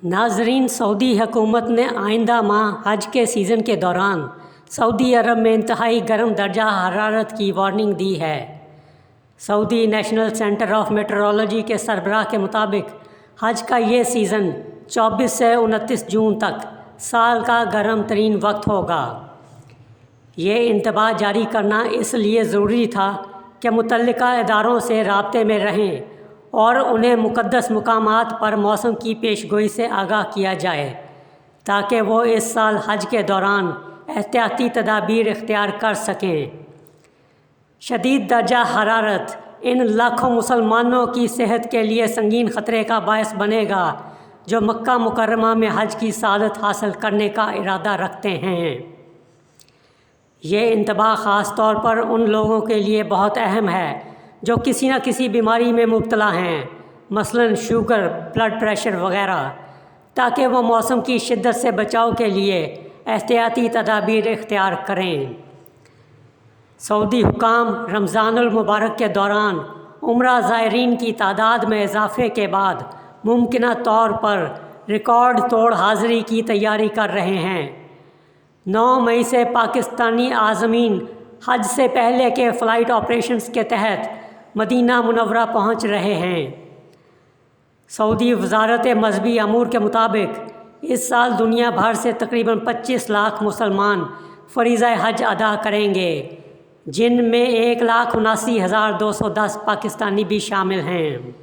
नाजरीन, सऊदी हुकूमत ने आइंदा माह हज के सीज़न के दौरान सऊदी अरब में इंतहाई गर्म दर्जा हरारत की वार्निंग दी है। Saudi national centre of metrology के सरबराह के मुताबिक हज का ये सीज़न 24 से 29 जून तक साल का गर्म तरीन वक्त होगा। ये इंतबाह जारी करना इसलिए ज़रूरी था कि मुतल्लिका इदारों से राब्ते में रहें और उन्हें मुक़द्दस मकामात पर मौसम की पेशगोई से आगाह किया जाए ताकि वो इस साल हज के दौरान एहतियाती तदाबीर इख्तियार कर सकें। शदीद दर्जा हरारत इन लाखों मुसलमानों की सेहत के लिए संगीन ख़तरे का बायस बनेगा जो मक्का मुकर्रमा में हज की सआदत हासिल करने का इरादा रखते हैं। ये इंतबाह ख़ास तौर पर उन लोगों के लिए बहुत अहम है जो किसी न किसी बीमारी में मुब्तला हैं, मसलन शुगर, ब्लड प्रेशर वगैरह, ताकि वो मौसम की शिद्दत से बचाव के लिए एहतियाती तदाबीर इख्तियार करें। सऊदी हुकाम रमज़ानुल मुबारक के दौरान उम्रा ज़ायरीन की तादाद में इजाफ़े के बाद मुमकिना तौर पर रिकॉर्ड तोड़ हाज़िरी की तैयारी कर रहे हैं। 9 मई से पाकिस्तानी आज़मीन हज से पहले के फ़्लाइट ऑपरेशंस के तहत मदीना मुनव्वरा पहुंच रहे हैं। सऊदी वज़ारत मज़हबी अमूर के मुताबिक इस साल दुनिया भर से तकरीबन 25 लाख मुसलमान फ़रीज़ा हज अदा करेंगे, जिनमें 1,79,210 पाकिस्तानी भी शामिल हैं।